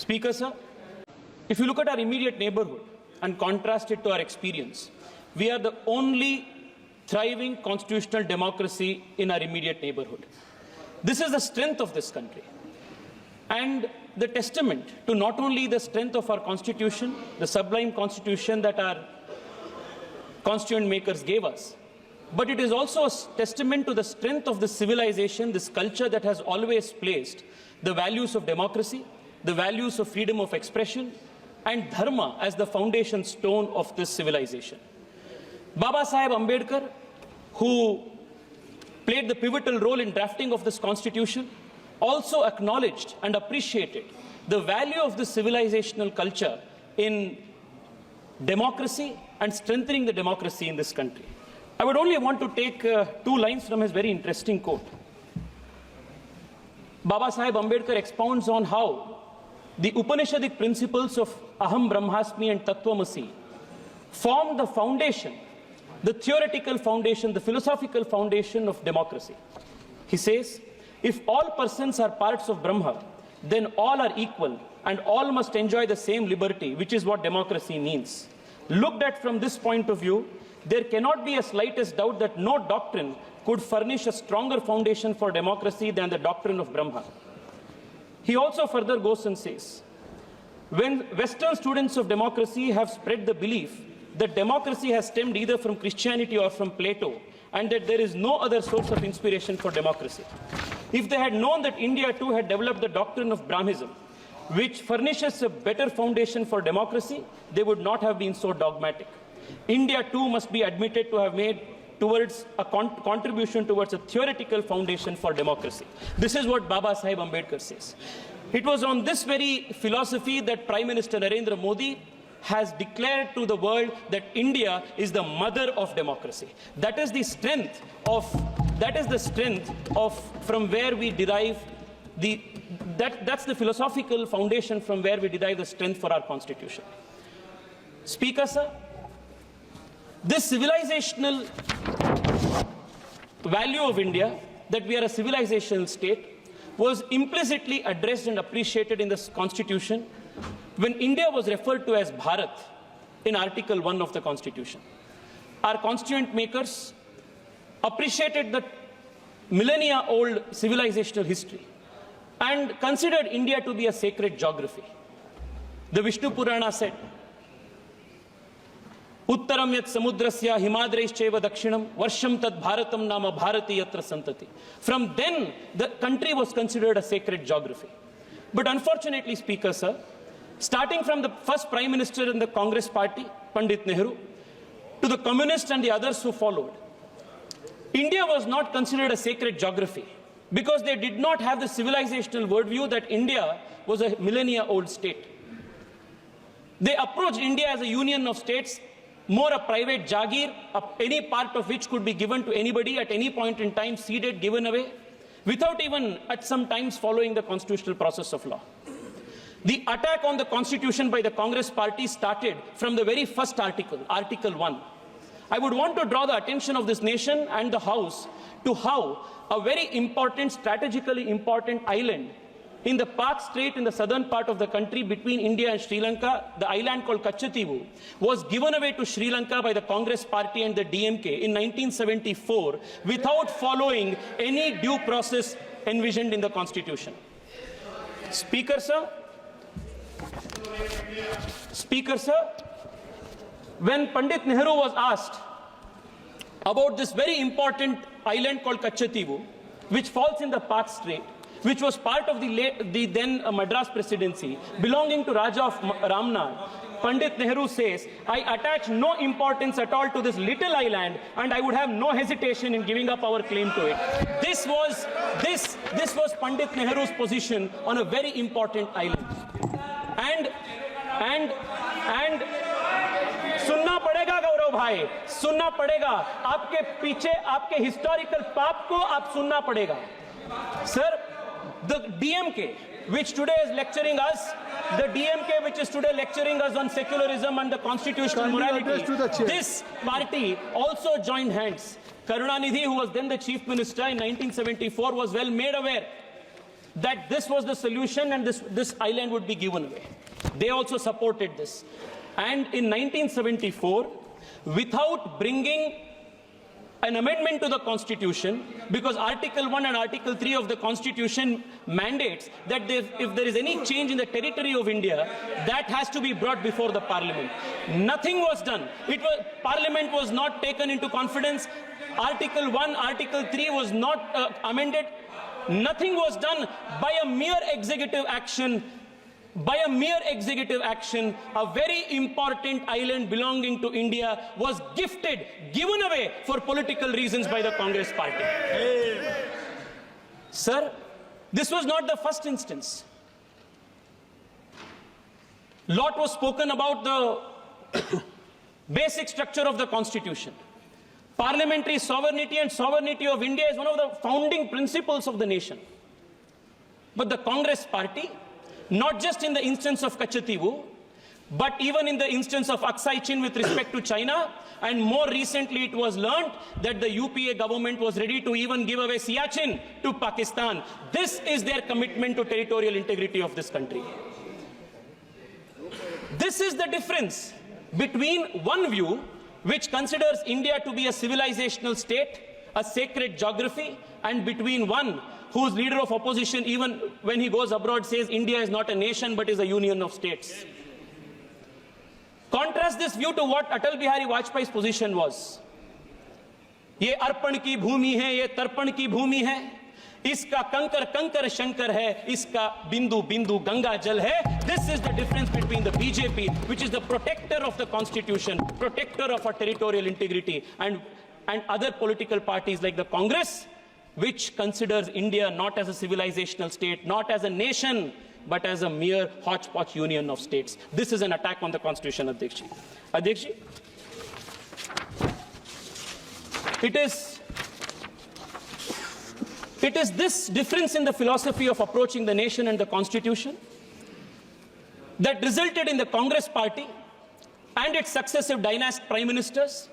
Speaker, sir, if you look at our immediate neighborhood and contrast it to our experience, we are the only thriving constitutional democracy in our immediate neighborhood. This is the strength of this country and the testament to not only the strength of our constitution, the sublime constitution that our constituent makers gave us, but it is also a testament to the strength of this civilization, this culture that has always placed the values of democracy, the values of freedom of expression, and dharma as the foundation stone of this civilization. Baba Saheb Ambedkar, who played the pivotal role in drafting of this constitution, also acknowledged and appreciated the value of this civilizational culture in democracy and strengthening the democracy in this country. I would only want to take two lines from his very interesting quote. Baba Saheb Ambedkar expounds on how the Upanishadic principles of Aham Brahmasmi and Tattvamasi form the foundation, the theoretical foundation, the philosophical foundation of democracy. He says, if all persons are parts of Brahma, then all are equal and all must enjoy the same liberty, which is what democracy means. Looked at from this point of view, there cannot be a slightest doubt that no doctrine could furnish a stronger foundation for democracy than the doctrine of Brahma. He also further goes and says, when Western students of democracy have spread the belief that democracy has stemmed either from Christianity or from Plato, and that there is no other source of inspiration for democracy, if they had known that India too had developed the doctrine of Brahmism, which furnishes a better foundation for democracy, they would not have been so dogmatic. India too must be admitted to have made towards a contribution towards a theoretical foundation for democracy. This is what Baba Saheb Ambedkar says. It was on this very philosophy that Prime Minister Narendra Modi has declared to the world that India is the mother of democracy. That is the strength of from where we derive that's the philosophical foundation from where we derive the strength for our constitution. Speaker, sir, this civilizational value of India, that we are a civilizational state, was implicitly addressed and appreciated in this constitution when India was referred to as Bharat in Article 1 of the Constitution. Our constituent makers appreciated the millennia-old civilizational history and considered India to be a sacred geography. The Vishnu Purana said, Uttaram yat samudrasya himadraischeva dakshinam varsham tad bharatam nama bharati yatra santati. From then, the country was considered a sacred geography. But unfortunately, Speaker, sir, starting from the first Prime Minister in the Congress party, Pandit Nehru, to the communists and the others who followed, India was not considered a sacred geography because they did not have the civilizational worldview that India was a millennia-old state. They approached India as a union of states, more a private jagir, any part of which could be given to anybody at any point in time, ceded, given away, without even at some times following the constitutional process of law. The attack on the constitution by the Congress party started from the very first article, Article 1. I would want to draw the attention of this nation and the House to how a very important, strategically important island in the Pak Strait in the southern part of the country between India and Sri Lanka, the island called Kachativu, was given away to Sri Lanka by the Congress party and the DMK in 1974 without following any due process envisioned in the Constitution. Speaker, sir, when Pandit Nehru was asked about this very important island called Kachativu, which falls in the Pak Strait, which was part of the then Madras presidency, belonging to Raja of Ramnad, Pandit Nehru says, I attach no importance at all to this little island and I would have no hesitation in giving up our claim to it. This was Pandit Nehru's position on a very important island. And सुनना पड़ेगा गौरव भाई, सुनना पड़ेगा, आपके पीछे आपके historical पाप को आप सुनना पड़ेगा. Sir, the DMK, which today is lecturing us, on secularism and the constitutional morality, this party also joined hands. Karunanidhi, who was then the chief minister in 1974, was well made aware that this was the solution and this island would be given away. They also supported this. And in 1974, without bringing an amendment to the Constitution, because Article 1 and Article 3 of the Constitution mandates that if there is any change in the territory of India, that has to be brought before the Parliament. Nothing was done. Parliament was not taken into confidence. Article 1, Article 3 was not amended. Nothing was done. By a mere executive action, a very important island belonging to India was given away for political reasons by the Congress party. Sir, this was not the first instance. Lot was spoken about the basic structure of the Constitution. Parliamentary sovereignty and sovereignty of India is one of the founding principles of the nation. But the Congress party, not just in the instance of Kachativu, but even in the instance of Aksai Chin with respect to China, and more recently it was learned that the UPA government was ready to even give away Siachen to Pakistan. This is their commitment to territorial integrity of this country. This is the difference between one view which considers India to be a civilizational state, a sacred geography, and between one whose leader of opposition, even when he goes abroad, says India is not a nation but is a union of states. Contrast this view to what Atal Bihari Vajpayee's position was. ये अर्पण की भूमि है, ये तर्पण की भूमि है, इसका कंकर कंकर शंकर है, इसका बिंदु बिंदु गंगा जल है. This is the difference between the BJP, which is the protector of the constitution, protector of our territorial integrity, and other political parties like the Congress, which considers India not as a civilizational state, not as a nation, but as a mere hodgepodge union of states. This is an attack on the Constitution, Adhyakshi. Adhyakshi, it is this difference in the philosophy of approaching the nation and the Constitution that resulted in the Congress party and its successive dynastic prime ministers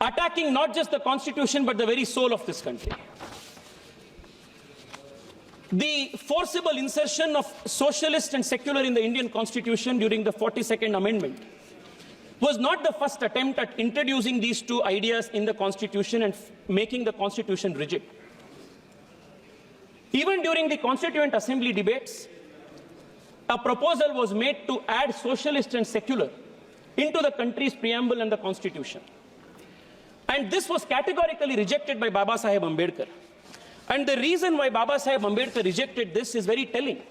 attacking not just the Constitution but the very soul of this country. The forcible insertion of socialist and secular in the Indian Constitution during the 42nd Amendment was not the first attempt at introducing these two ideas in the Constitution and making the Constitution rigid. Even during the Constituent Assembly debates, a proposal was made to add socialist and secular into the country's preamble and the Constitution. And this was categorically rejected by Baba Saheb Ambedkar. And the reason why Baba Saheb Ambedkar rejected this is very telling.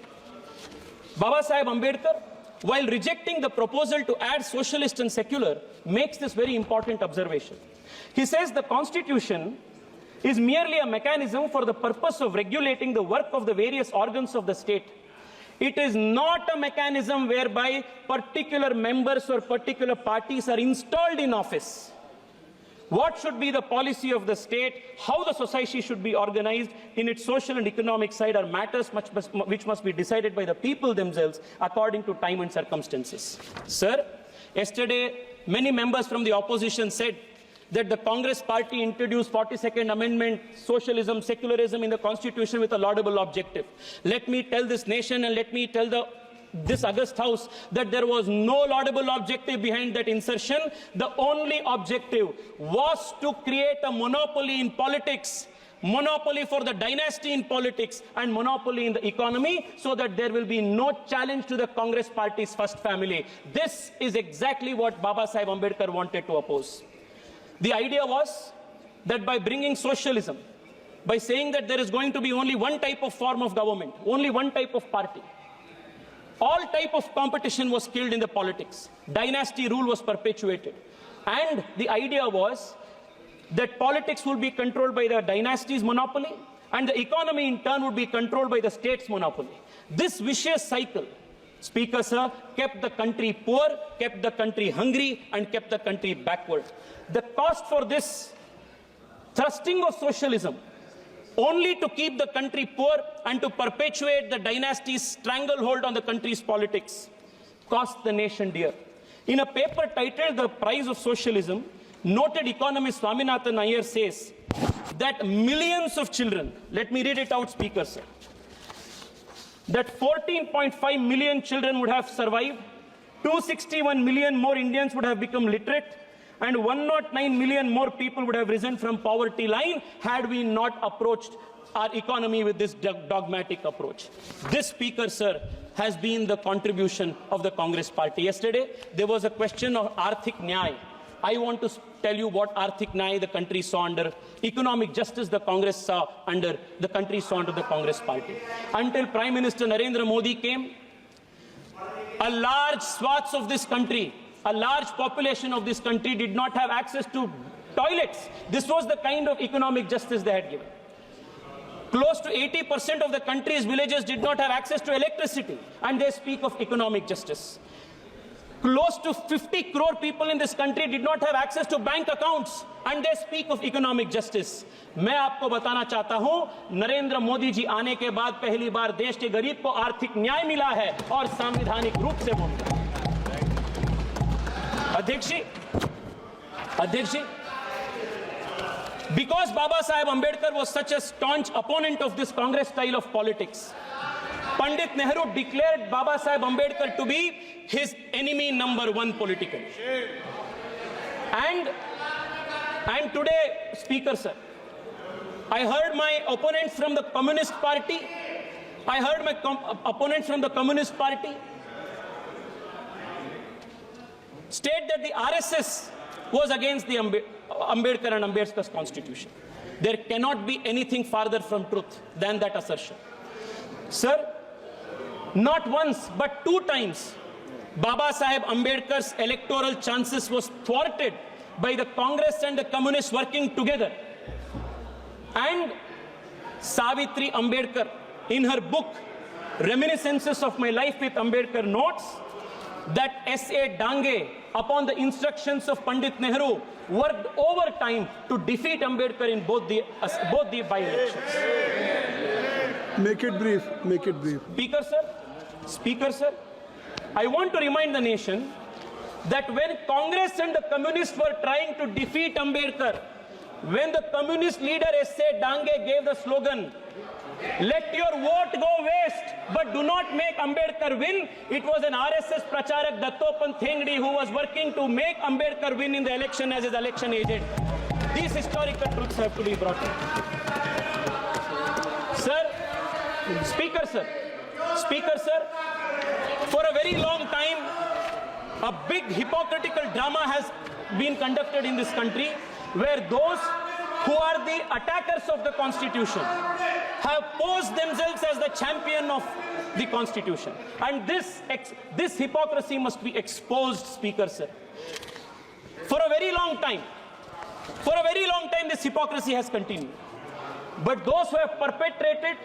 Baba Saheb Ambedkar, while rejecting the proposal to add socialist and secular, makes this very important observation. He says the Constitution is merely a mechanism for the purpose of regulating the work of the various organs of the state. It is not a mechanism whereby particular members or particular parties are installed in office. What should be the policy of the state, how the society should be organized in its social and economic side are matters which must be decided by the people themselves according to time and circumstances. Sir, yesterday many members from the opposition said that the Congress party introduced 42nd Amendment, socialism, secularism in the Constitution with a laudable objective. Let me tell this nation and let me tell this august house that there was no laudable objective behind that insertion. The only objective was to create a monopoly in politics, monopoly for the dynasty in politics and monopoly in the economy, so that there will be no challenge to the Congress party's first family. This is exactly what Baba Saheb Ambedkar wanted to oppose. The idea was that by bringing socialism, by saying that there is going to be only one type of form of government, only one type of party, all type of competition was killed in the politics. Dynasty rule was perpetuated. And the idea was that politics will be controlled by the dynasty's monopoly and the economy in turn would be controlled by the state's monopoly. This vicious cycle, Speaker sir, kept the country poor, kept the country hungry and kept the country backward. The cost for this thrusting of socialism only to keep the country poor and to perpetuate the dynasty's stranglehold on the country's politics cost the nation dear. In a paper titled The Price of Socialism, noted economist Swaminathan Iyer says that millions of children, let me read it out, Speaker, sir, that 14.5 million children would have survived, 261 million more Indians would have become literate, and 109 million more people would have risen from poverty line had we not approached our economy with this dogmatic approach. This, Speaker, sir, has been the contribution of the Congress party. Yesterday, there was a question of Arthik Nyay. I want to tell you what Arthik Nyay the country saw under, economic justice the Congress saw under, the country saw under the Congress party. Until Prime Minister Narendra Modi came, a large swaths of this country, a large population of this country did not have access to toilets. This was the kind of economic justice they had given. Close to 80% of the country's villages did not have access to electricity, and they speak of economic justice. Close to 50 crore people in this country did not have access to bank accounts, and they speak of economic justice. मैं आपको बताना चाहता हूं, नरेंद्र मोदी जी आने के बाद पहली बार देश के गरीब को आर्थिक न्याय मिला है और संवैधानिक रूप से वो मिला। अध्यक्ष जी, because Baba Saheb Ambedkar was such a staunch opponent of this Congress style of politics, Pandit Nehru declared Baba Saheb Ambedkar to be his enemy number one politically. And today, Speaker, sir, I heard my opponents from the Communist Party, state that the RSS was against the Ambedkar and Ambedkar's constitution. There cannot be anything farther from truth than that assertion. Sir, not once but two times, Baba Saheb Ambedkar's electoral chances was thwarted by the Congress and the Communists working together. And Savitri Ambedkar, in her book, Reminiscences of My Life with Ambedkar, notes that S.A. Dange, upon the instructions of Pandit Nehru, worked overtime to defeat Ambedkar in both the by-elections. Make it brief. Speaker, sir, I want to remind the nation that when Congress and the Communists were trying to defeat Ambedkar, when the Communist leader S.A. Dange gave the slogan, "Let your vote go waste, but do not make Ambedkar win," it was an RSS Pracharak Dattopan Thengdi who was working to make Ambedkar win in the election as his election agent. These historical truths have to be brought in. Speaker, sir, for a very long time, a big hypocritical drama has been conducted in this country where those who are the attackers of the Constitution have posed themselves as the champion of the Constitution. And this hypocrisy must be exposed, Speaker, sir. For a very long time, this hypocrisy has continued. But those who have perpetrated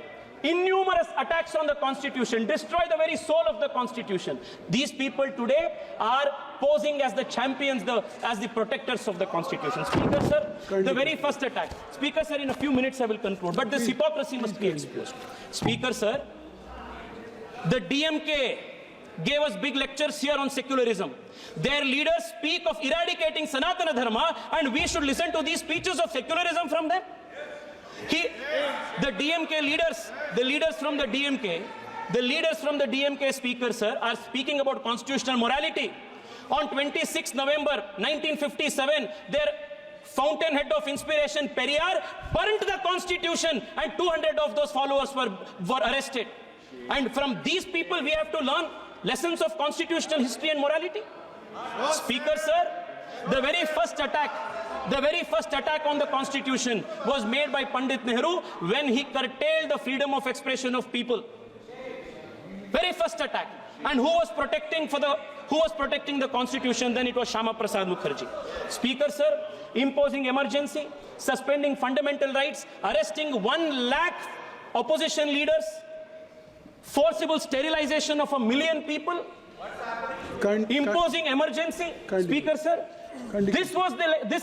innumerous attacks on the Constitution, destroy the very soul of the Constitution, these people today are posing as the champions, as the protectors of the Constitution. Speaker, sir, the very first attack. Speaker, sir, in a few minutes I will conclude, but this hypocrisy must be exposed. Speaker, sir, the DMK gave us big lectures here on secularism. Their leaders speak of eradicating Sanatana Dharma, and we should listen to these speeches of secularism from them. The DMK leaders, the leaders from the DMK, Speaker, sir, are speaking about constitutional morality. On 26 November 1957, their fountainhead of inspiration, Periyar, burnt the Constitution, and 200 of those followers were arrested. And from these people, we have to learn lessons of constitutional history and morality. Speaker, sir, the very first attack on the Constitution was made by Pandit Nehru when he curtailed the freedom of expression of people. Very first attack. And who was protecting the Constitution? Then it was Shama Prasad Mukherjee. Speaker, sir, imposing emergency, suspending fundamental rights, arresting 1 lakh opposition leaders, forcible sterilization of 1 million people, imposing emergency. Speaker, sir, this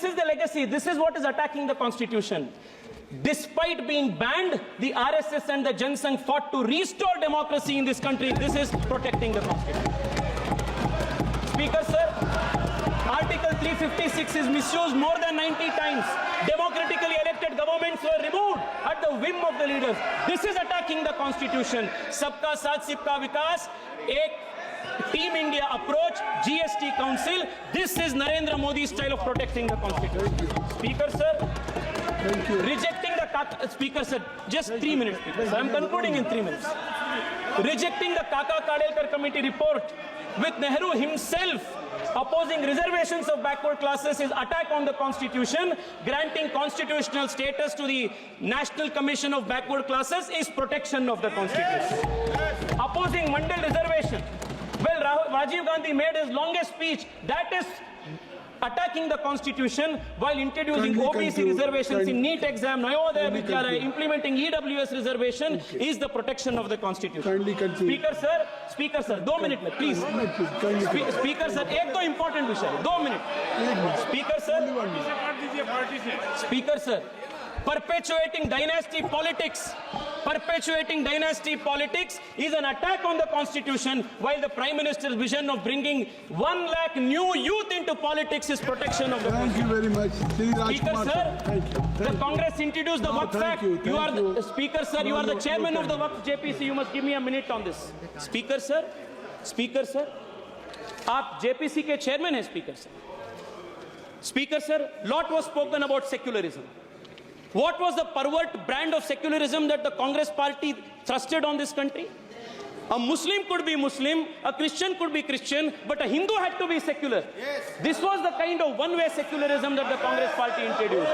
is the legacy. This is what is attacking the Constitution. Despite being banned, the RSS and the Jansangh fought to restore democracy in this country. This is protecting the Constitution. Speaker, sir, Article 3 4056 is misused more than 90 times. Democratically elected governments were removed at the whim of the leaders. This is attacking the constitution. Sabka Saath Sabka Vikas, ek Team India approach, GST Council. This is Narendra Modi's style of protecting the constitution. Speaker sir, Thank you. rejecting the Speaker sir, just 3 minutes. Speaker sir, I'm concluding in 3 minutes. Rejecting the Kaka Kadelkar committee report with Nehru himself opposing reservations of backward classes is attack on the constitution. Granting constitutional status to the National Commission of Backward Classes is protection of the constitution. Opposing Mandal reservation. Well, Rajiv Gandhi made his longest speech. That is attacking the constitution while introducing Kindly OBC conclude. reservations in NEET exam, Nayodaya Kindly Vidyalaya, conclude. implementing EWS reservation is the protection of the constitution. Kindly conclude. Speaker sir, 2 minutes में please. Kindly. Speaker sir, एक तो important विषय है, 2 minute. Speaker sir, perpetuating dynasty politics is an attack on the constitution, while the Prime Minister's vision of bringing 1 lakh new youth into politics is protection of the Thank constitution. you very much. Shri Speaker Rajkumar sir, Thank you. the Congress introduced the No, Waqf thank Act. you, You are thank you. the Speaker sir, you No, are the no, chairman no, of the Waqf JPC. You must give me a minute on this. Speaker sir, आप JPC के chairman हैं, Speaker sir. Speaker sir, lot was spoken about secularism. What was the pervert brand of secularism that the Congress party thrusted on this country? A Muslim could be Muslim, a Christian could be Christian, but a Hindu had to be secular. Yes. This was the kind of one-way secularism that the Congress party introduced.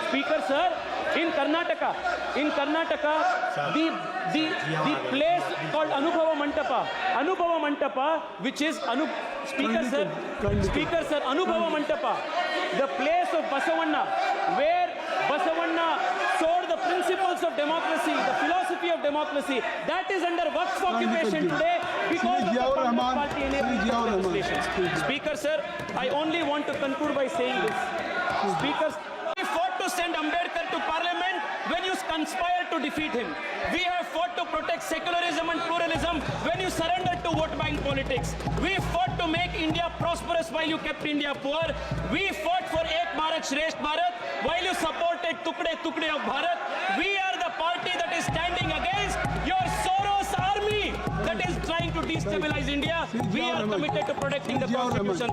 Speaker sir, in Karnataka, the place called Anubhava Mantapa, which is Speaker sir, Anubhava Mantapa, the place of Basavanna, where Basavanna sold the principles of democracy, the philosophy of democracy, that is under Waqf occupation today because of the Congress party enabling such legislation. Speaker sir, I only want to conclude by saying this. Speaker, we fought to send Ambedkar to parliament when you conspired to defeat him. We have fought to protect secularism and pluralism when you surrendered to vote bank politics. We fought to make India prosperous while you kept India poor. We fought for Ek Bharat Shresth Bharat while you supported Tukde of Bharat. We are the party that is standing against your Soros army that is trying to destabilize India. We are committed to protecting the constitution.